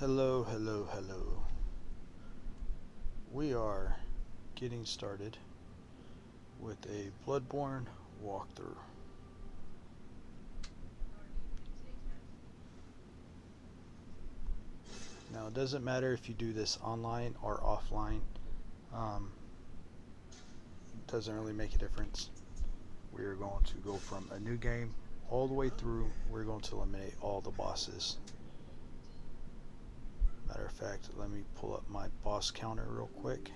Hello, hello, hello. We are getting started with a Bloodborne walkthrough. Now, it doesn't matter if you do this online or offline. It doesn't really make a difference. We are going to go from a new game all the way through. We're going to eliminate all the bosses. Matter of fact, let me pull up my boss counter real quick.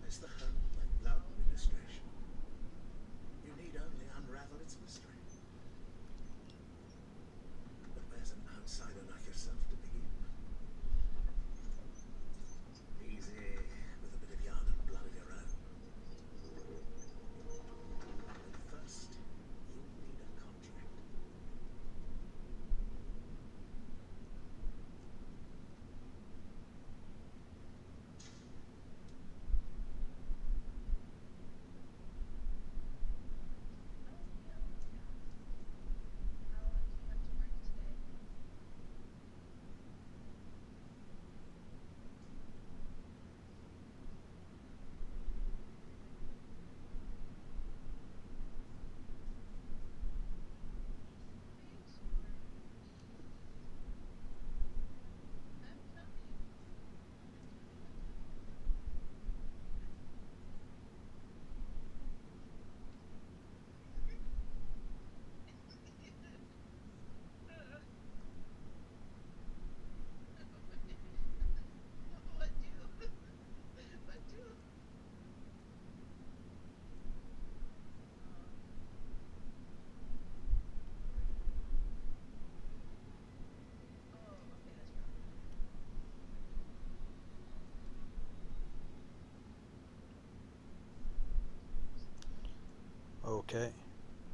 Is the home like love illustration. You need only unravel its mystery. But where's an outsider like yourself to begin? Easy, with a bit of yarn and blood of your own. But first, you'll need a contract. Okay,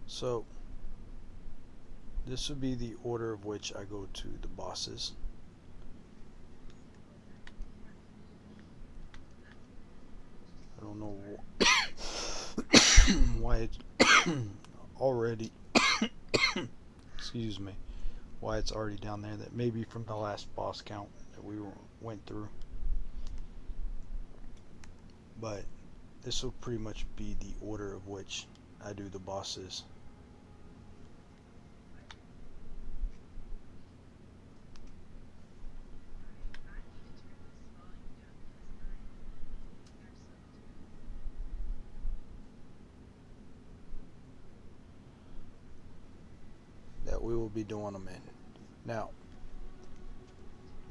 so this would be the order of which I go to the bosses. I don't know why it's already excuse me, why it's already down there. That may be from the last boss count that we went through, but this will pretty much be the order of which I do the bosses. That we will be doing them in. Now,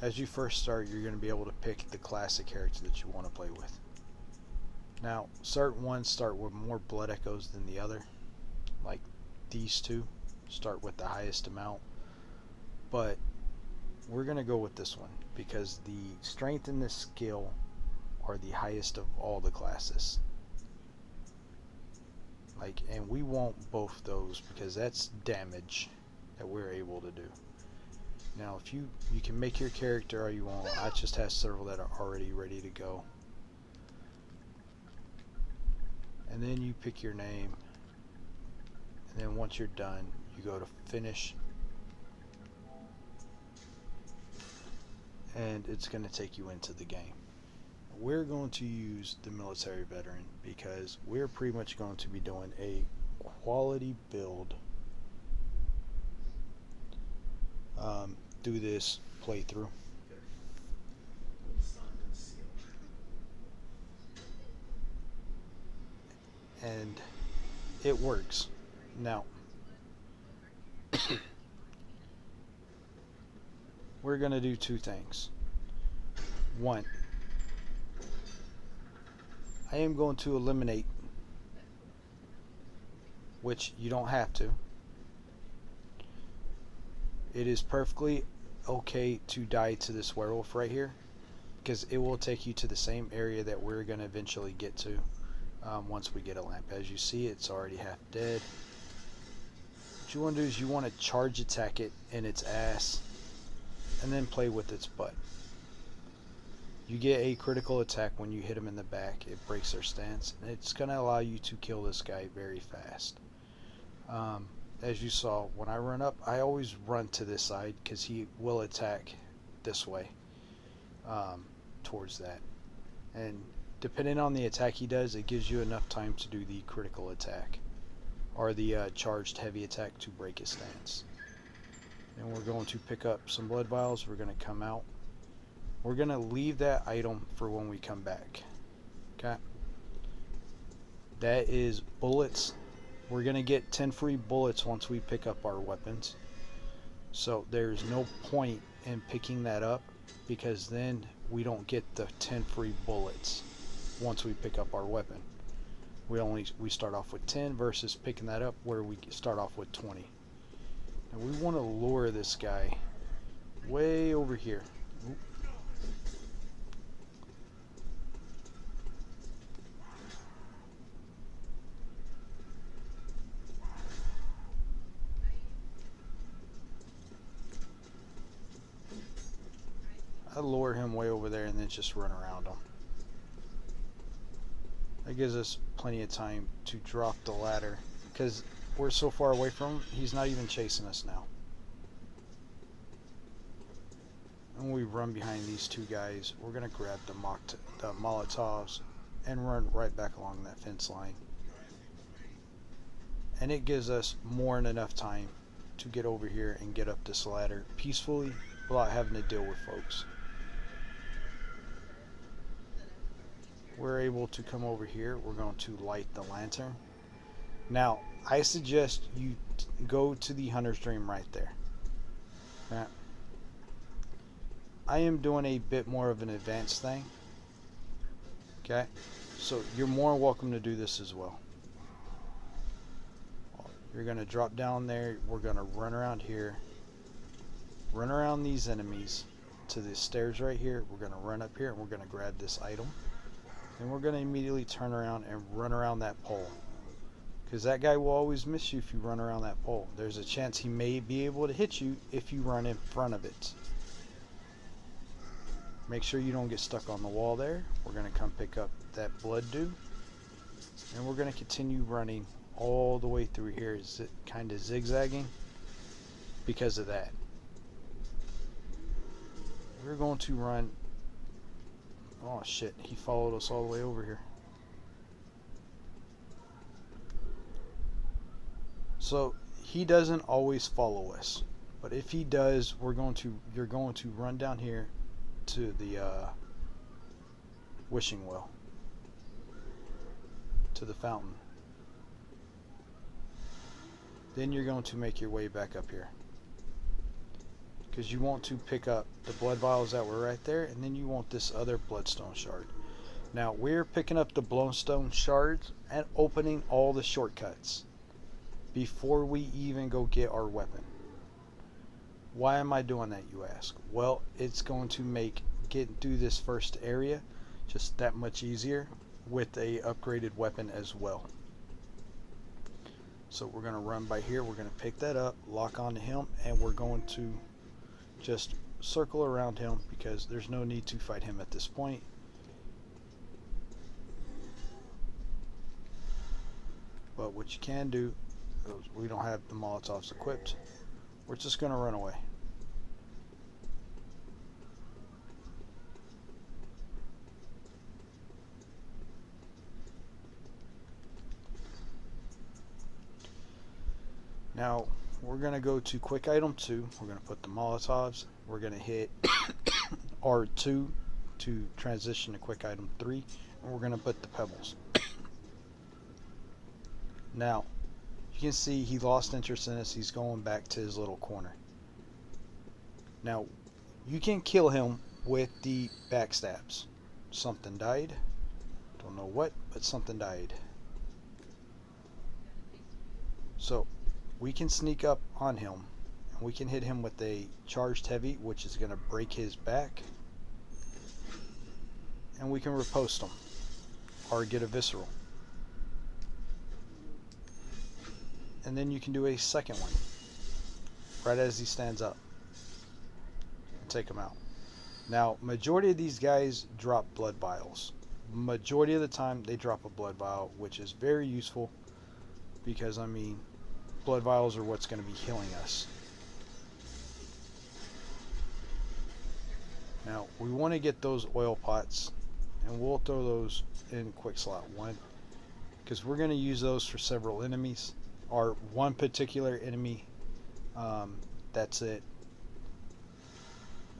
as you first start, you're going to be able to pick the classic character that you want to play with. Now, certain ones start with more blood echoes than the other, like these two start with the highest amount, but we're going to go with this one because the strength and the skill are the highest of all the classes. And we want both those because that's damage that we're able to do. Now, if you can make your character all you want. I just have several that are already ready to go. And then you pick your name, and then once you're done, you go to finish, and it's going to take you into the game. We're going to use the military veteran because we're pretty much going to be doing a quality build through this playthrough. And it works. Now, we're going to do two things. One, I am going to eliminate, which you don't have to. It is perfectly okay to die to this werewolf right here because it will take you to the same area that we're going to eventually get to once we get a lamp. As you see, it's already half dead. What you want to do is you want to charge attack it in its ass and then play with its butt. You get a critical attack when you hit him in the back. It breaks their stance, and it's going to allow you to kill this guy very fast. as you saw, when I run up, I always run to this side because he will attack this way, towards that. And depending on the attack he does, it gives you enough time to do the critical attack or the charged heavy attack to break his stance. And we're going to pick up some blood vials. We're going to come out. We're going to leave that item for when we come back. Okay? That is bullets. We're going to get 10 free bullets once we pick up our weapons. So there's no point in picking that up because then we don't get the 10 free bullets once we pick up our weapon. We start off with 10 versus picking that up where we start off with 20. And we want to lure this guy way over here. Oop. I lure him way over there and then just run around him. That gives us plenty of time to drop the ladder because we're so far away from him, he's not even chasing us now. And we run behind these two guys. We're going to grab the Molotovs and run right back along that fence line. And it gives us more than enough time to get over here and get up this ladder peacefully without having to deal with folks. We're able to come over here. We're going to light the lantern. Now, I suggest you go to the Hunter's Dream right there. Okay. I am doing a bit more of an advanced thing. Okay, so you're more welcome to do this as well. You're going to drop down there. We're going to run around here. Run around these enemies to the stairs right here. We're going to run up here and we're going to grab this item. And we're going to immediately turn around and run around that pole. Because that guy will always miss you if you run around that pole. There's a chance he may be able to hit you if you run in front of it. Make sure you don't get stuck on the wall there. We're going to come pick up that blood dew. And we're going to continue running all the way through here. Is it kind of zigzagging? Because of that. We're going to run. Oh shit, he followed us all the way over here. So he doesn't always follow us, but if he does, you're going to run down here to the wishing well, to the fountain. Then you're going to make your way back up here, because you want to pick up the blood vials that were right there, and then you want this other bloodstone shard. Now we're picking up the bloodstone shards and opening all the shortcuts before we even go get our weapon. Why am I doing that, you ask? Well, it's going to make getting through this first area just that much easier with a upgraded weapon as well. So we're going to run by here, we're going to pick that up, lock onto him, and we're going to just circle around him because there's no need to fight him at this point. But what you can do, we don't have the Molotovs equipped, we're just going to run away. Now we're going to go to quick item 2. We're going to put the Molotovs. We're going to hit R2 to transition to quick item 3, and we're going to put the pebbles. Now you can see he lost interest in us. He's going back to his little corner. Now you can kill him with the backstabs. Something died. Don't know what, but something died. So we can sneak up on him and we can hit him with a charged heavy, which is going to break his back, and we can riposte him or get a visceral, and then you can do a second one right as he stands up and take him out. Now majority of these guys drop blood vials. Majority of the time they drop a blood vial, which is very useful because, I mean, blood vials are what's going to be healing us. Now we want to get those oil pots, and we'll throw those in quick slot 1 because we're going to use those for several enemies, or one particular enemy. That's it.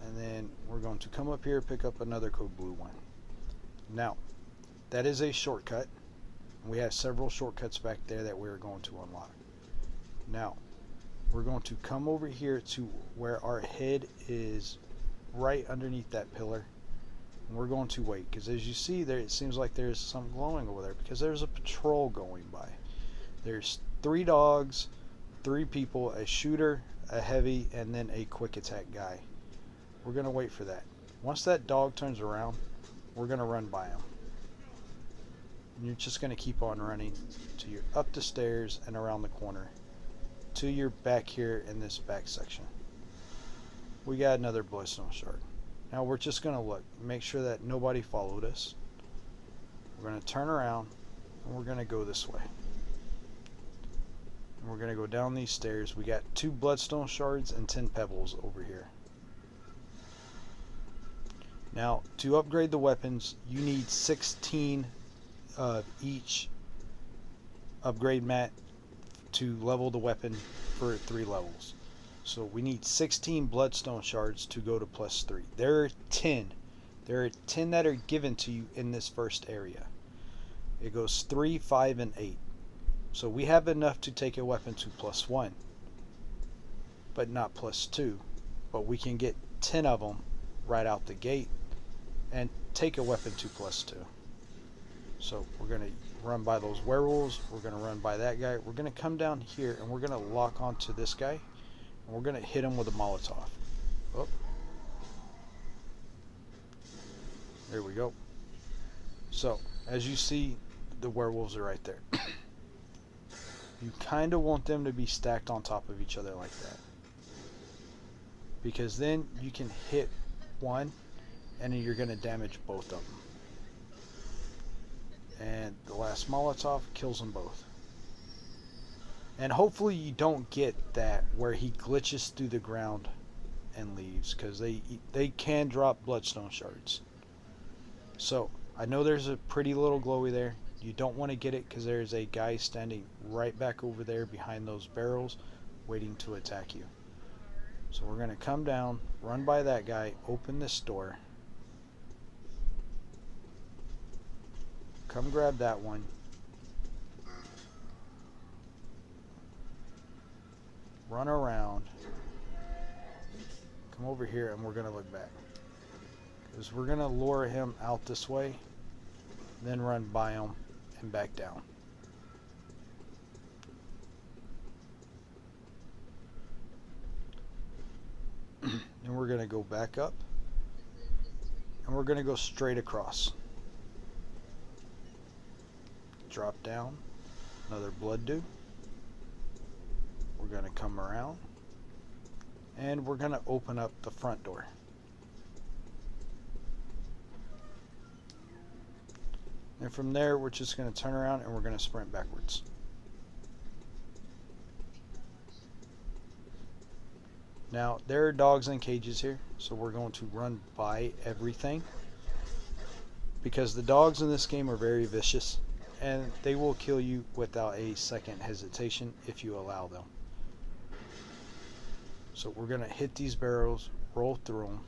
And then we're going to come up here, pick up another code blue one. Now that is a shortcut. We have several shortcuts back there that we're going to unlock. Now we're going to come over here to where our head is, right underneath that pillar, and we're going to wait, because as you see there, it seems like there's some glowing over there because there's a patrol going by. There's 3 dogs, 3 people, a shooter, a heavy, and then a quick attack guy. We're going to wait for that. Once that dog turns around, we're going to run by him. And you're just going to keep on running till you're up the stairs and around the corner till you're back here in this back section. We got another bloodstone shard. Now we're just going to look, make sure that nobody followed us. We're going to turn around and we're going to go this way. And we're going to go down these stairs. We got 2 bloodstone shards and 10 pebbles over here. Now to upgrade the weapons, you need 16 of each upgrade mat to level the weapon for 3 levels. So we need 16 bloodstone shards to go to +3. There are 10. There are 10 that are given to you in this first area. It goes 3, 5, and 8. So we have enough to take a weapon to +1, but not +2. But we can get 10 of them right out the gate and take a weapon to +2. So we're going to run by those werewolves. We're going to run by that guy. We're going to come down here and we're going to lock onto this guy. And we're going to hit him with a Molotov. Oh. There we go. So as you see, the werewolves are right there. You kind of want them to be stacked on top of each other like that, because then you can hit one and then you're going to damage both of them. And the last Molotov kills them both. And hopefully you don't get that where he glitches through the ground and leaves, because they can drop bloodstone shards. So I know there's a pretty little glowy there. You don't want to get it because there's a guy standing right back over there behind those barrels waiting to attack you. So we're going to come down, run by that guy, open this door, come grab that one, run around, come over here, and we're going to look back, because we're going to lure him out this way, then run by him and back down. And we're going to go back up, and we're going to go straight across, drop down, another blood dew. We're going to come around and we're going to open up the front door. And from there we're just going to turn around and we're going to sprint backwards. Now there are dogs in cages here, so we're going to run by everything, because the dogs in this game are very vicious and they will kill you without a second hesitation if you allow them. So we're going to hit these barrels, roll through them.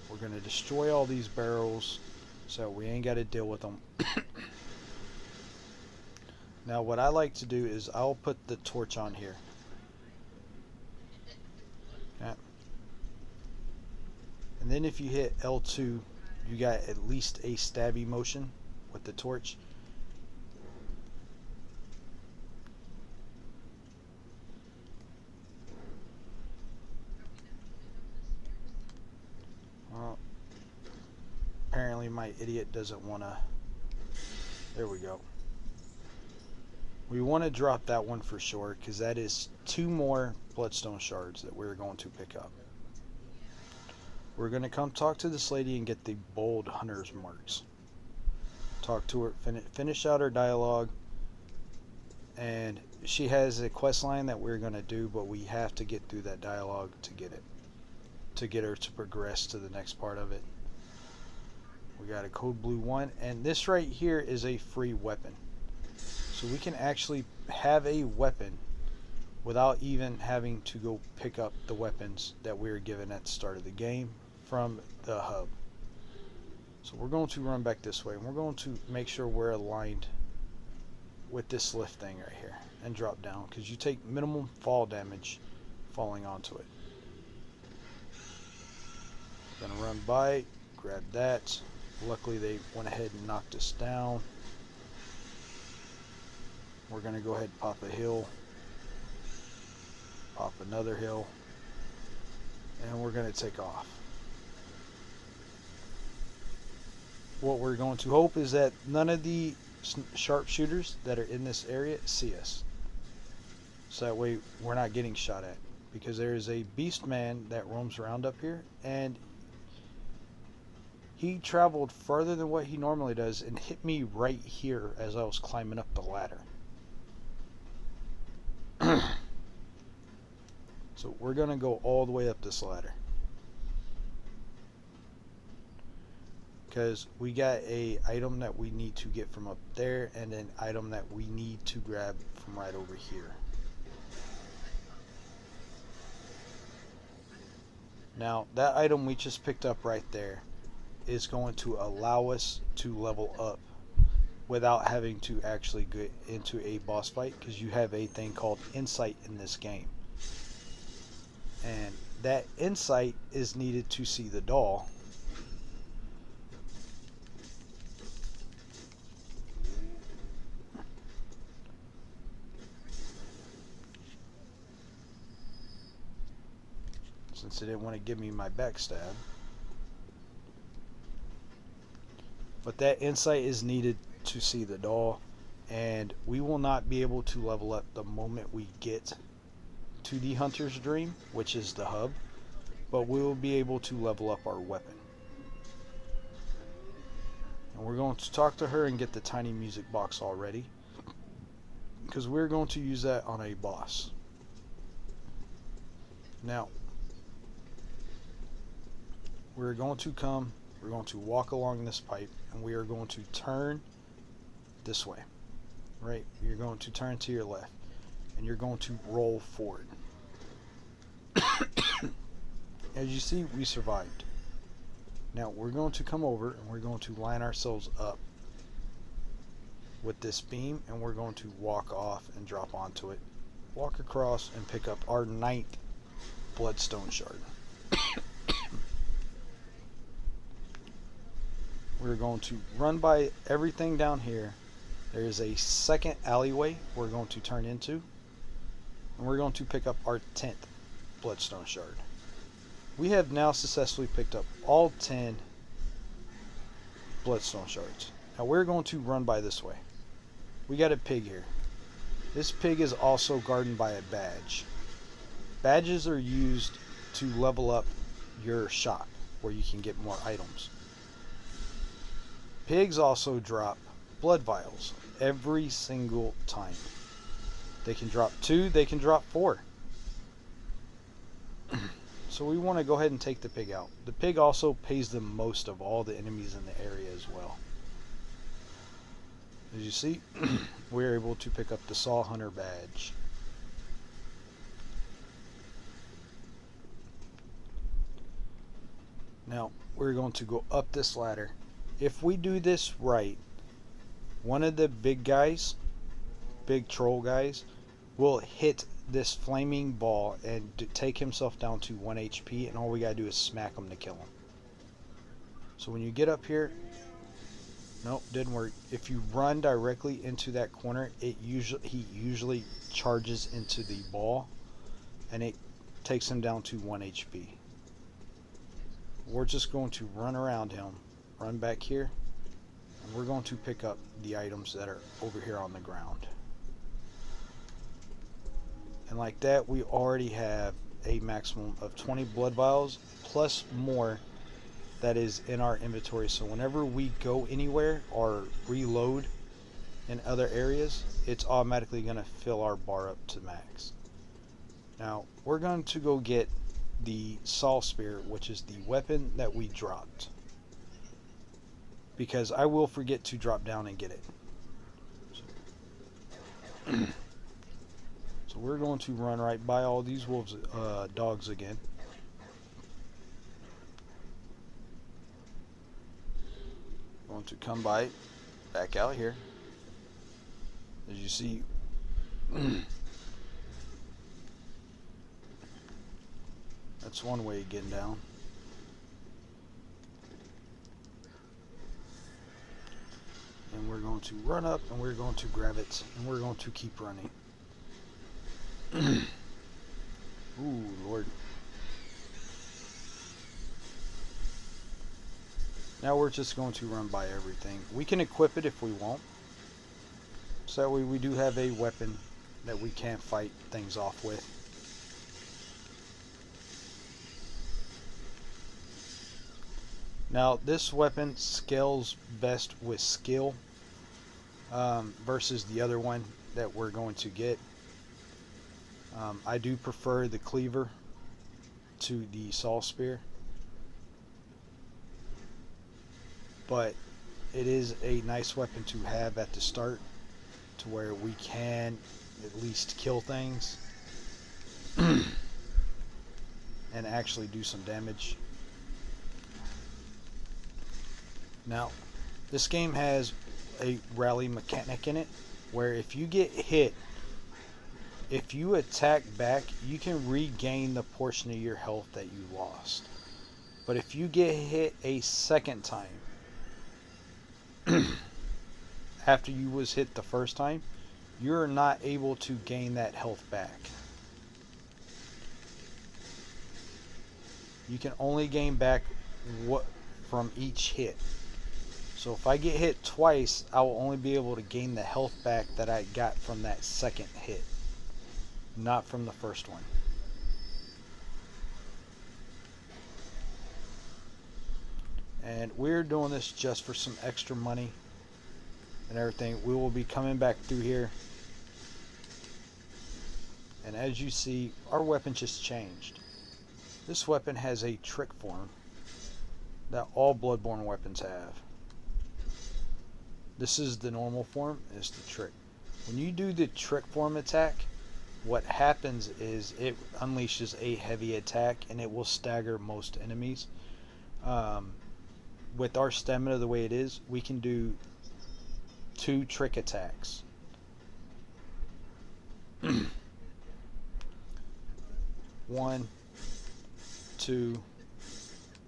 We're going to destroy all these barrels so we ain't got to deal with them. Now what I like to do is I'll put the torch on here. Okay. And then if you hit L2, you got at least a stabby motion with the torch. Well, apparently my idiot doesn't want to. There we go. We want to drop that one for sure, because that is 2 more bloodstone shards that we're going to pick up. We're going to come talk to this lady and get the bold hunter's marks. Talk to her, finish out her dialogue, and she has a quest line that we're going to do, but we have to get through that dialogue to get it, to get her to progress to the next part of it. We got a code blue 1, and this right here is a free weapon. So we can actually have a weapon without even having to go pick up the weapons that we were given at the start of the game from the hub. So we're going to run back this way, and we're going to make sure we're aligned with this lift thing right here and drop down, because you take minimum fall damage falling onto it. Gonna run by, grab that. Luckily they went ahead and knocked us down. We're gonna go ahead and pop a hill, pop another hill, and we're gonna take off. What we're going to hope is that none of the sharpshooters that are in this area see us, so that way we're not getting shot at, because there is a beast man that roams around up here, and he traveled further than what he normally does and hit me right here as I was climbing up the ladder. So we're gonna go all the way up this ladder, because we got a item that we need to get from up there, and an item that we need to grab from right over here. Now that item we just picked up right there is going to allow us to level up without having to actually get into a boss fight, because you have a thing called insight in this game, and that insight is needed to see the doll. Since it didn't want to give me my backstab. But that insight is needed to see the doll, and we will not be able to level up the moment we get to the Hunter's Dream, which is the hub, but we will be able to level up our weapon. And we're going to talk to her and get the tiny music box already, because we're going to use that on a boss. Now, we're going to walk along this pipe, and we are going to turn this way, right? You're going to turn to your left, and you're going to roll forward. As you see, we survived. Now we're going to come over, and we're going to line ourselves up with this beam, and we're going to walk off and drop onto it, walk across, and pick up our 9th bloodstone shard. We're going to run by everything down here. There is a second alleyway we're going to turn into, and we're going to pick up our 10th bloodstone shard. We have now successfully picked up all 10 bloodstone shards. Now we're going to run by this way. We got a pig here. This pig is also guarded by a badge. Badges are used to level up your shop, where you can get more items. Pigs also drop blood vials every single time. They can drop 2, they can drop 4. So we want to go ahead and take the pig out. The pig also pays the most of all the enemies in the area as well. As you see, we're able to pick up the Saw Hunter badge. Now we're going to go up this ladder. If we do this right, one of the big guys, big troll guys, will hit this flaming ball and take himself down to 1 HP, and all we gotta do is smack him to kill him. So when you get up here, nope, didn't work. If you run directly into that corner, he usually charges into the ball, and it takes him down to 1 HP. We're just going to run around him, run back here, and we're going to pick up the items that are over here on the ground. And like that, we already have a maximum of 20 blood vials plus more that is in our inventory. So whenever we go anywhere or reload, in other areas, it's automatically going to fill our bar up to max. Now, we're going to go get the Saw Spear, which is the weapon that we dropped. Because I will forget to drop down and get it. So we're going to run right by all these wolves, dogs again. Going to come by, back out here. As you see, that's one way of getting down. And we're going to run up and we're going to grab it and we're going to keep running. Ooh, Lord. Now we're just going to run by everything. We can equip it if we want. So that way we do have a weapon that we can fight things off with. Now this weapon scales best with skill versus the other one that we're going to get. I do prefer the cleaver to the saw spear, but it is a nice weapon to have at the start to where we can at least kill things and actually do some damage. Now, this game has a rally mechanic in it where if you get hit, if you attack back, you can regain the portion of your health that you lost. But if you get hit a second time after you was hit the first time, you're not able to gain that health back. You can only gain back what from each hit. So if I get hit twice, I will only be able to gain the health back that I got from that second hit, not from the first one. And we're doing this just for some extra money and everything. We will be coming back through here. And as you see, our weapon just changed. This weapon has a trick form that all Bloodborne weapons have. This is the normal form, it's the trick. When you do the trick form attack, what happens is it unleashes a heavy attack and it will stagger most enemies. With our stamina the way it is, we can do 2 trick attacks. 1, 2,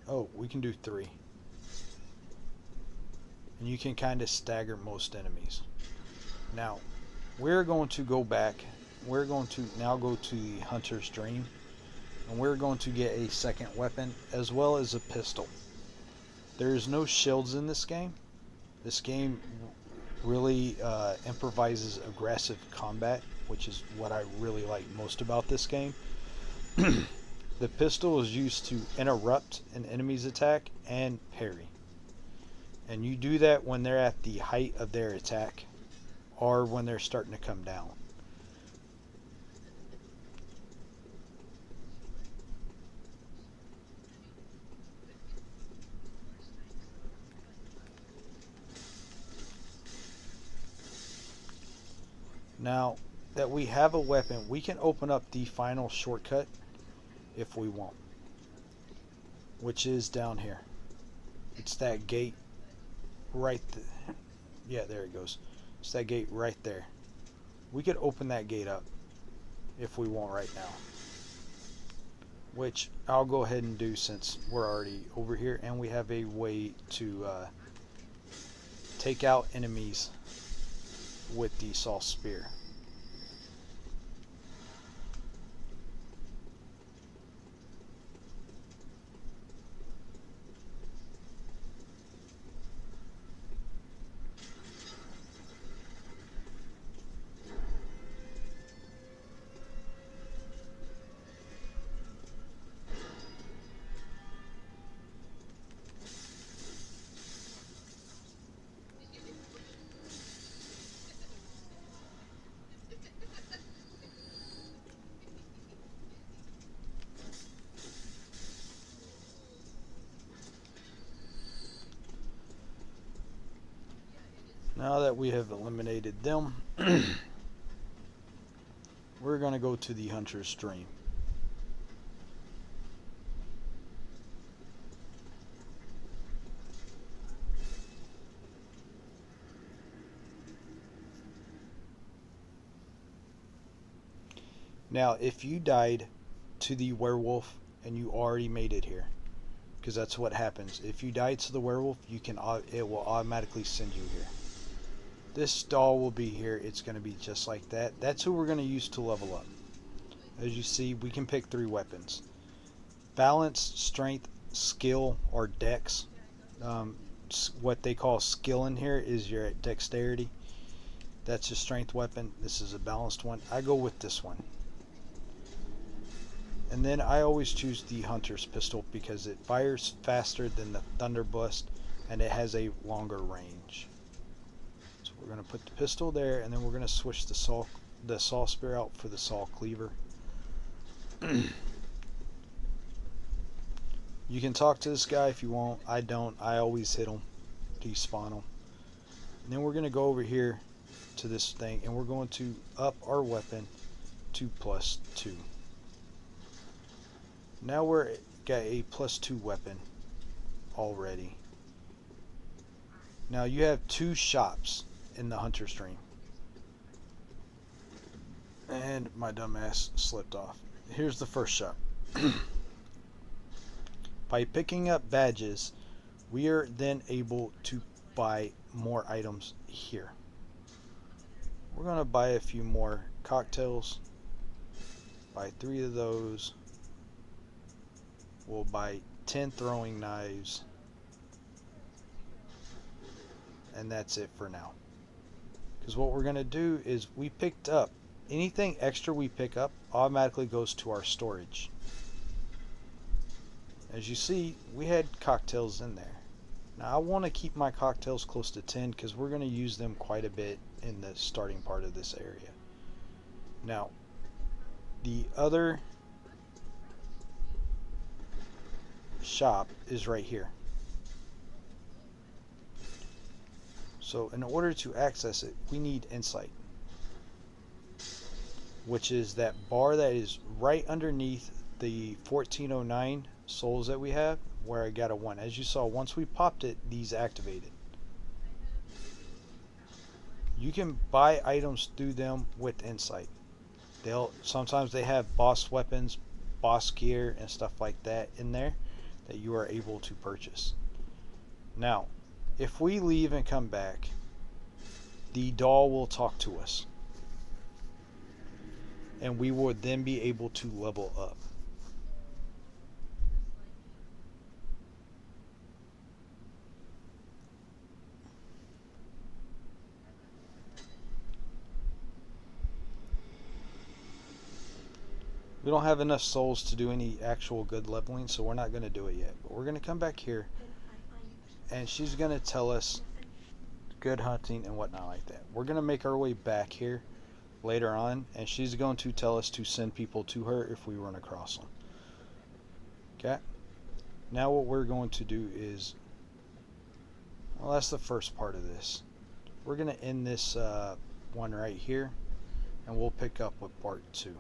oh, we can do 3. And you can kind of stagger most enemies. Now, we're going to go back. We're going to now go to the Hunter's Dream. And we're going to get a second weapon as well as a pistol. There's no shields in this game. This game really improvises aggressive combat, which is what I really like most about this game. The pistol is used to interrupt an enemy's attack and parry. And you do that when they're at the height of their attack or when they're starting to come down. Now that we have a weapon, we can open up the final shortcut if we want, which is down here. It's that gate right there. Yeah, there it goes. It's that gate right there. We could open that gate up if we want right now, which I'll go ahead and do since we're already over here and we have a way to take out enemies with the saw spear. Now that we have eliminated them, we're going to go to the hunter's stream. Now, if you died to the werewolf and you already made it here, because that's what happens. If you died to the werewolf, it will automatically send you here. This doll will be here. It's going to be just like that. That's who we're going to use to level up. As you see, we can pick 3 weapons. Balance, strength, skill, or dex. What they call skill in here is your dexterity. That's a strength weapon. This is a balanced one. I go with this one. And then I always choose the hunter's pistol because it fires faster than the thunderburst and it has a longer range. So we're going to put the pistol there, and then we're going to switch the saw spear out for the saw cleaver. You can talk to this guy if you want. I don't. I always hit him, despawn him. And then we're going to go over here to this thing, and we're going to up our weapon to +2. Now we're got a +2 weapon already. Now you have 2 shops in the hunter stream. And my dumbass slipped off. Here's the first shop. By picking up badges, we are then able to buy more items here. We're going to buy a few more cocktails. Buy 3 of those. We'll buy 10 throwing knives. And that's it for now. Because what we're going to do is we picked up anything extra we pick up automatically goes to our storage. As you see, we had cocktails in there. Now I want to keep my cocktails close to 10 because we're going to use them quite a bit in the starting part of this area. Now, the other shop is right here. So in order to access it, we need insight, which is that bar that is right underneath the 1409 souls that we have, where I got a 1. As you saw, once we popped it, these activated. You can buy items through them with insight. Sometimes they have boss weapons, boss gear, and stuff like that in there that you are able to purchase. Now, if we leave and come back, the doll will talk to us. And we will then be able to level up. We don't have enough souls to do any actual good leveling, so we're not going to do it yet. But we're going to come back here, and she's going to tell us good hunting and whatnot like that. We're going to make our way back here later on, and she's going to tell us to send people to her if we run across them. Okay? Now what we're going to do is, well, that's the first part of this. We're going to end this one right here, and we'll pick up with part 2.